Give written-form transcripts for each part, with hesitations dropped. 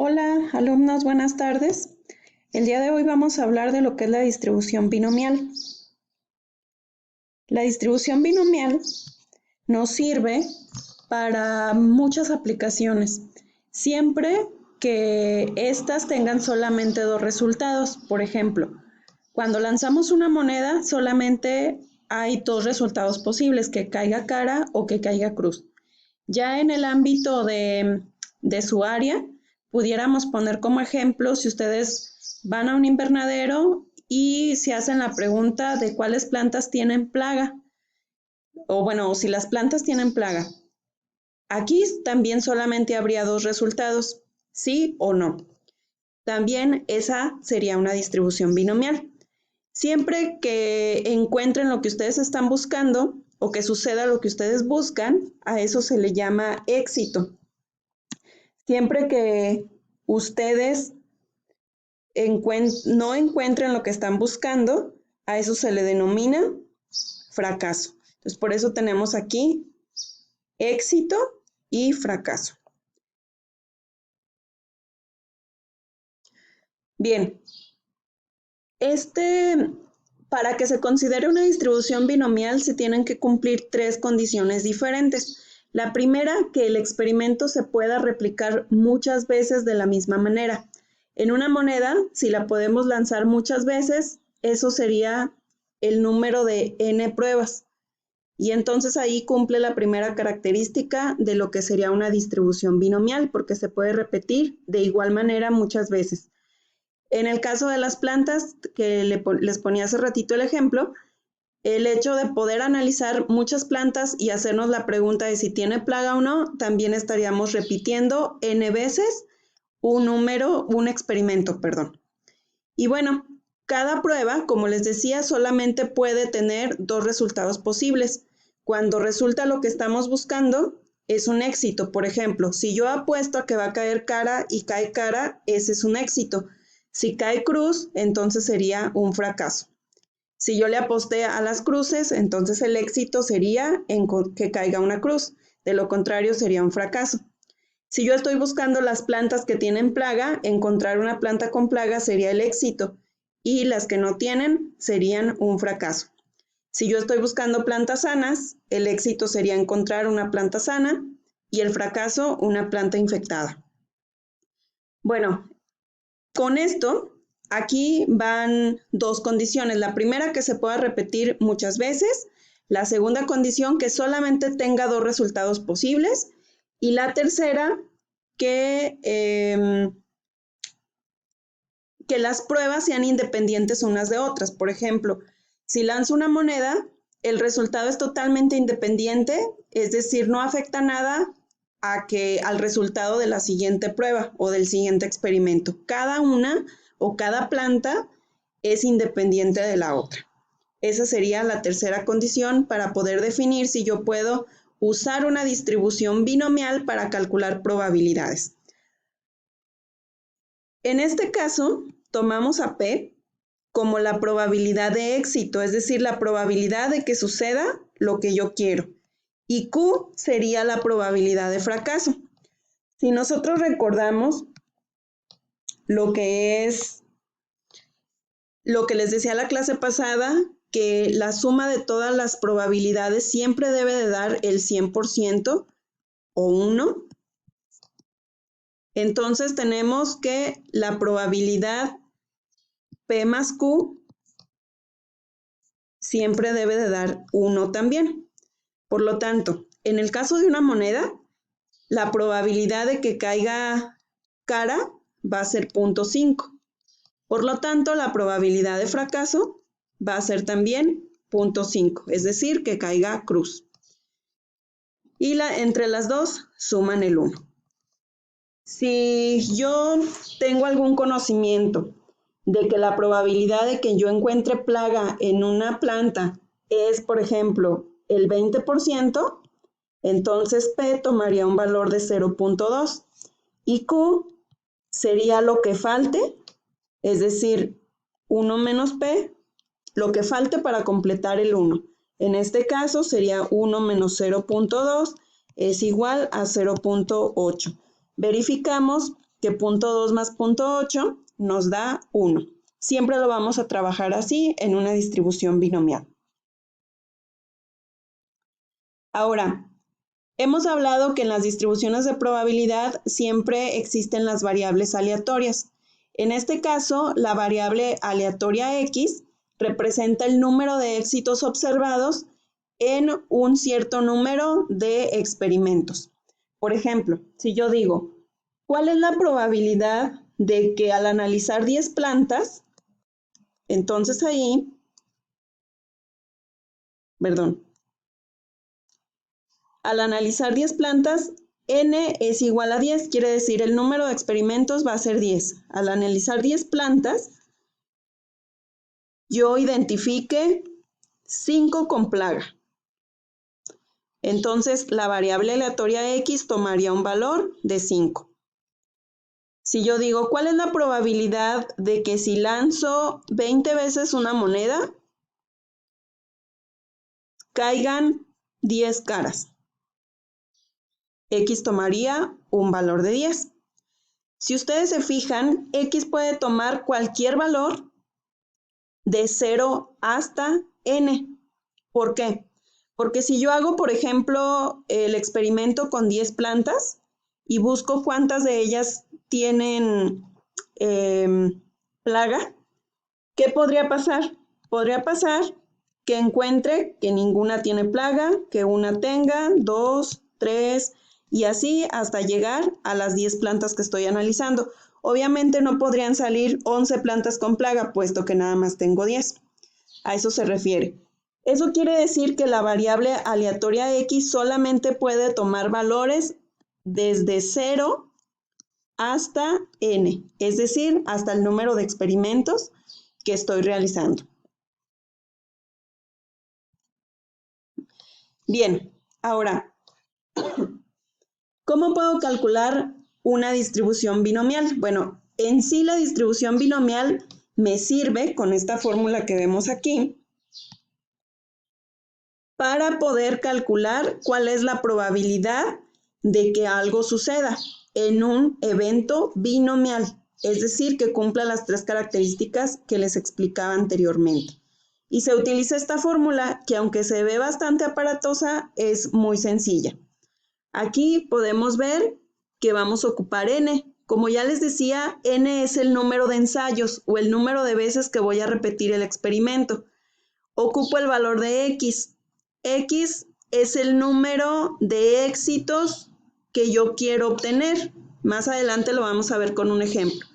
Hola, alumnos, buenas tardes. El día de hoy vamos a hablar de lo que es la distribución binomial. La distribución binomial nos sirve para muchas aplicaciones, siempre que éstas tengan solamente dos resultados. Por ejemplo, cuando lanzamos una moneda, solamente hay dos resultados posibles, que caiga cara o que caiga cruz. Ya en el ámbito de su área, pudiéramos poner como ejemplo, si ustedes van a un invernadero y se hacen la pregunta de cuáles plantas tienen plaga, o bueno, si las plantas tienen plaga. Aquí también solamente habría dos resultados, sí o no. También esa sería una distribución binomial. Siempre que encuentren lo que ustedes están buscando o que suceda lo que ustedes buscan, a eso se le llama éxito. Siempre que ustedes no encuentren lo que están buscando, a eso se le denomina fracaso. Entonces, por eso tenemos aquí éxito y fracaso. Bien, para que se considere una distribución binomial se tienen que cumplir tres condiciones diferentes. La primera, que el experimento se pueda replicar muchas veces de la misma manera. En una moneda, si la podemos lanzar muchas veces, eso sería el número de n pruebas. Y entonces ahí cumple la primera característica de lo que sería una distribución binomial, porque se puede repetir de igual manera muchas veces. En el caso de las plantas, que les ponía hace ratito el ejemplo, el hecho de poder analizar muchas plantas y hacernos la pregunta de si tiene plaga o no, también estaríamos repitiendo n veces un experimento, perdón. Y bueno, cada prueba, como les decía, solamente puede tener dos resultados posibles. Cuando resulta lo que estamos buscando, es un éxito. Por ejemplo, si yo apuesto a que va a caer cara y cae cara, ese es un éxito. Si cae cruz, entonces sería un fracaso. Si yo le aposté a las cruces, entonces el éxito sería en que caiga una cruz. De lo contrario, sería un fracaso. Si yo estoy buscando las plantas que tienen plaga, encontrar una planta con plaga sería el éxito y las que no tienen serían un fracaso. Si yo estoy buscando plantas sanas, el éxito sería encontrar una planta sana y el fracaso una planta infectada. Bueno, con esto, aquí van dos condiciones. La primera, que se pueda repetir muchas veces. La segunda condición, que solamente tenga dos resultados posibles. Y la tercera, que las pruebas sean independientes unas de otras. Por ejemplo, si lanzo una moneda, el resultado es totalmente independiente, es decir, no afecta nada al resultado de la siguiente prueba o del siguiente experimento. Cada una o cada planta es independiente de la otra. Esa sería la tercera condición para poder definir si yo puedo usar una distribución binomial para calcular probabilidades. En este caso, tomamos a P como la probabilidad de éxito, es decir, la probabilidad de que suceda lo que yo quiero. Y Q sería la probabilidad de fracaso. Si nosotros recordamos lo que les decía la clase pasada, que la suma de todas las probabilidades siempre debe de dar el 100% o 1. Entonces tenemos que la probabilidad P más Q siempre debe de dar 1 también. Por lo tanto, en el caso de una moneda, la probabilidad de que caiga cara va a ser 0.5. Por lo tanto, la probabilidad de fracaso va a ser también 0.5, es decir, que caiga cruz. Y entre las dos suman el 1. Si yo tengo algún conocimiento de que la probabilidad de que yo encuentre plaga en una planta es, por ejemplo, el 20%, entonces P tomaría un valor de 0.2 y Q sería lo que falte, es decir, 1 menos P, lo que falte para completar el 1. En este caso sería 1 menos 0.2 es igual a 0.8. Verificamos que punto 2 más punto 8 nos da 1. Siempre lo vamos a trabajar así en una distribución binomial. Ahora, hemos hablado que en las distribuciones de probabilidad siempre existen las variables aleatorias. En este caso, la variable aleatoria X representa el número de éxitos observados en un cierto número de experimentos. Por ejemplo, si yo digo, ¿cuál es la probabilidad de que al analizar 10 plantas, entonces ahí, al analizar 10 plantas, n es igual a 10, quiere decir el número de experimentos va a ser 10. Al analizar 10 plantas, yo identifique 5 con plaga. Entonces, la variable aleatoria X tomaría un valor de 5. Si yo digo, ¿cuál es la probabilidad de que si lanzo 20 veces una moneda, caigan 10 caras? X tomaría un valor de 10. Si ustedes se fijan, X puede tomar cualquier valor de 0 hasta n. ¿Por qué? Porque si yo hago, por ejemplo, el experimento con 10 plantas y busco cuántas de ellas tienen plaga, ¿qué podría pasar? Podría pasar que encuentre que ninguna tiene plaga, que una tenga, 2, 3 y así hasta llegar a las 10 plantas que estoy analizando. Obviamente no podrían salir 11 plantas con plaga, puesto que nada más tengo 10. A eso se refiere. Eso quiere decir que la variable aleatoria X solamente puede tomar valores desde 0 hasta n, es decir, hasta el número de experimentos que estoy realizando. Bien, ahora, ¿cómo puedo calcular una distribución binomial? Bueno, en sí la distribución binomial me sirve con esta fórmula que vemos aquí para poder calcular cuál es la probabilidad de que algo suceda en un evento binomial, es decir, que cumpla las 3 características que les explicaba anteriormente. Y se utiliza esta fórmula que, aunque se ve bastante aparatosa, es muy sencilla. Aquí podemos ver que vamos a ocupar n. Como ya les decía, n es el número de ensayos o el número de veces que voy a repetir el experimento. Ocupo el valor de x. X es el número de éxitos que yo quiero obtener. Más adelante lo vamos a ver con un ejemplo.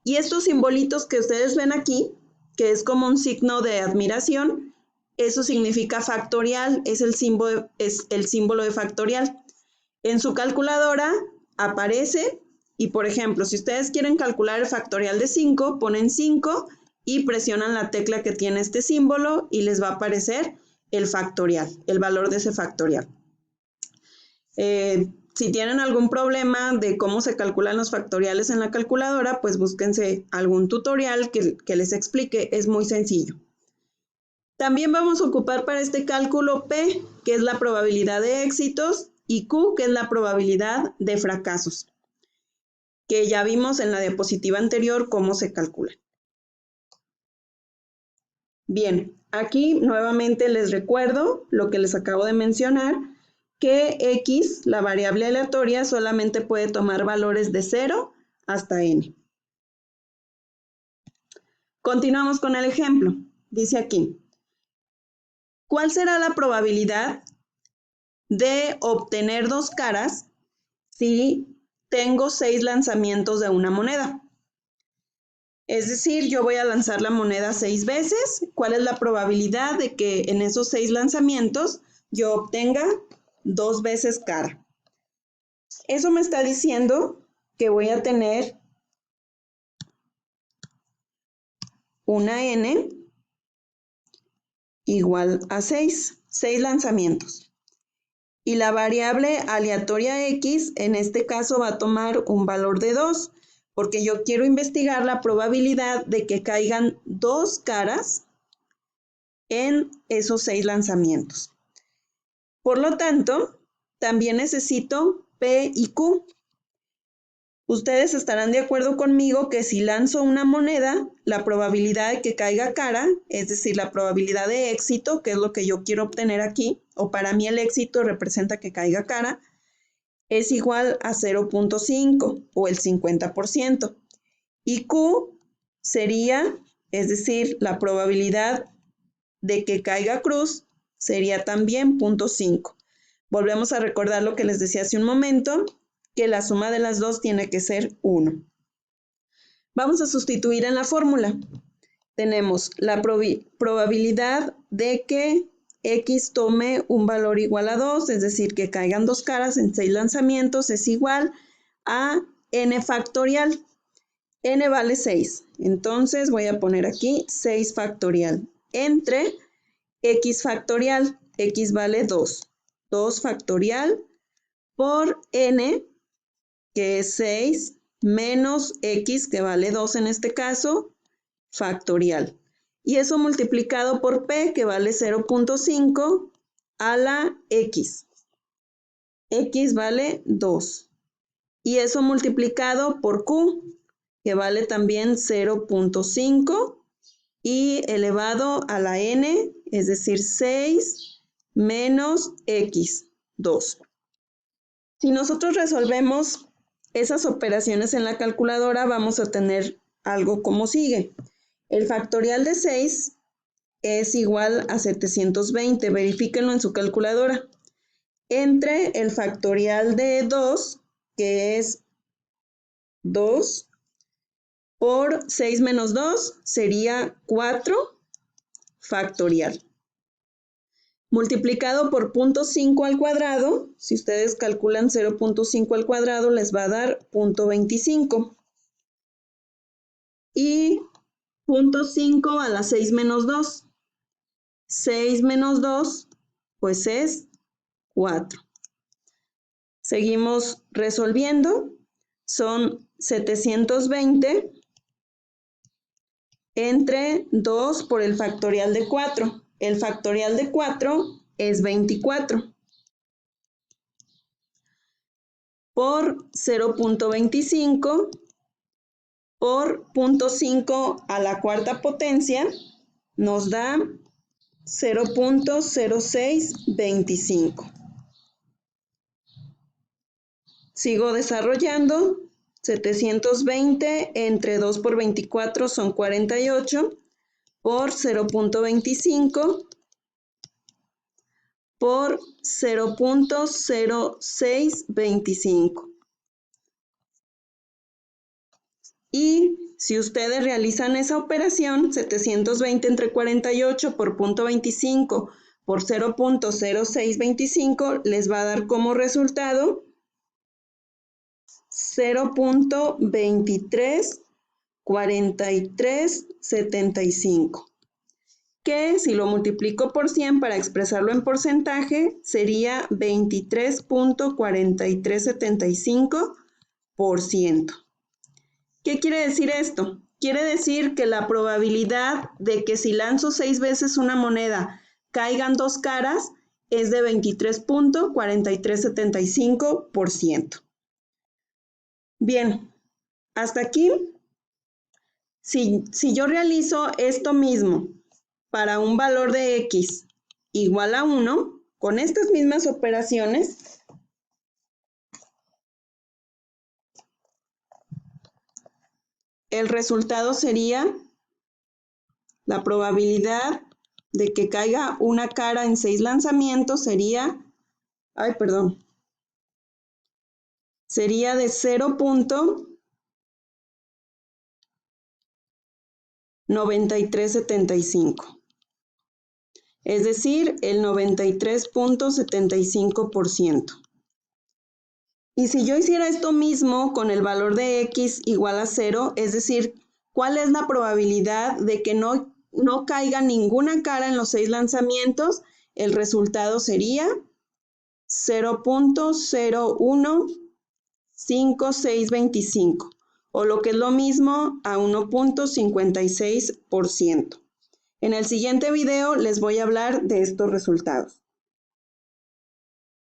Y estos simbolitos que ustedes ven aquí, que es como un signo de admiración, eso significa factorial, es el símbolo de factorial. En su calculadora aparece y, por ejemplo, si ustedes quieren calcular el factorial de 5, ponen 5 y presionan la tecla que tiene este símbolo y les va a aparecer el factorial, el valor de ese factorial. Si tienen algún problema de cómo se calculan los factoriales en la calculadora, pues búsquense algún tutorial que les explique, es muy sencillo. También vamos a ocupar para este cálculo P, que es la probabilidad de éxitos, y Q, que es la probabilidad de fracasos, que ya vimos en la diapositiva anterior cómo se calcula. Bien, aquí nuevamente les recuerdo lo que les acabo de mencionar, que X, la variable aleatoria, solamente puede tomar valores de 0 hasta n. Continuamos con el ejemplo. Dice aquí, ¿cuál será la probabilidad de obtener 2 caras si tengo 6 lanzamientos de una moneda? Es decir, yo voy a lanzar la moneda 6 veces. ¿Cuál es la probabilidad de que en esos 6 lanzamientos yo obtenga 2 veces cara? Eso me está diciendo que voy a tener una n igual a 6 lanzamientos. Y la variable aleatoria X en este caso va a tomar un valor de 2, porque yo quiero investigar la probabilidad de que caigan 2 caras en esos 6 lanzamientos. Por lo tanto, también necesito P y Q. Ustedes estarán de acuerdo conmigo que si lanzo una moneda, la probabilidad de que caiga cara, es decir, la probabilidad de éxito, que es lo que yo quiero obtener aquí, o para mí el éxito representa que caiga cara, es igual a 0.5 o el 50%. Y Q sería, es decir, la probabilidad de que caiga cruz sería también 0.5. Volvemos a recordar lo que les decía hace un momento, que la suma de las dos tiene que ser 1. Vamos a sustituir en la fórmula. Tenemos la probabilidad de que X tome un valor igual a 2, es decir, que caigan 2 caras en 6 lanzamientos, es igual a n factorial. N vale 6, entonces voy a poner aquí 6 factorial entre X factorial. X vale 2. 2 factorial por N, que es 6, menos X, que vale 2 en este caso, factorial. Y eso multiplicado por P, que vale 0.5, a la X. X vale 2. Y eso multiplicado por Q, que vale también 0.5, y elevado a la N, es decir, 6 menos X, 2. Si nosotros resolvemos esas operaciones en la calculadora, vamos a tener algo como sigue. El factorial de 6 es igual a 720, verifíquenlo en su calculadora. Entre el factorial de 2, que es 2, por 6 menos 2 sería 4 factorial. Multiplicado por 0.5 al cuadrado, si ustedes calculan 0.5 al cuadrado, les va a dar 0.25. Y 0.5 a la 6 menos 2. 6 menos 2, pues es 4. Seguimos resolviendo. Son 720 entre 2 por el factorial de 4. El factorial de 4 es 24. Por 0.25 por 0.5 a la cuarta potencia nos da 0.0625. Sigo desarrollando. 720 entre 2 por 24 son 48 por 0.25 por 0.0625. Y si ustedes realizan esa operación, 720 entre 48 por 0.25 por 0.0625 les va a dar como resultado 0.234375, que si lo multiplico por 100 para expresarlo en porcentaje, sería 23.4375%. ¿Qué quiere decir esto? Quiere decir que la probabilidad de que si lanzo 6 veces una moneda caigan 2 caras es de 23.4375%. Bien, hasta aquí, si yo realizo esto mismo para un valor de X igual a 1, con estas mismas operaciones, el resultado sería la probabilidad de que caiga una cara en 6 lanzamientos sería de 0.9375. Es decir, el 93.75%. Y si yo hiciera esto mismo con el valor de X igual a 0, es decir, ¿cuál es la probabilidad de que no caiga ninguna cara en los 6 lanzamientos? El resultado sería 0.015625, o lo que es lo mismo a 1.56%. En el siguiente video les voy a hablar de estos resultados.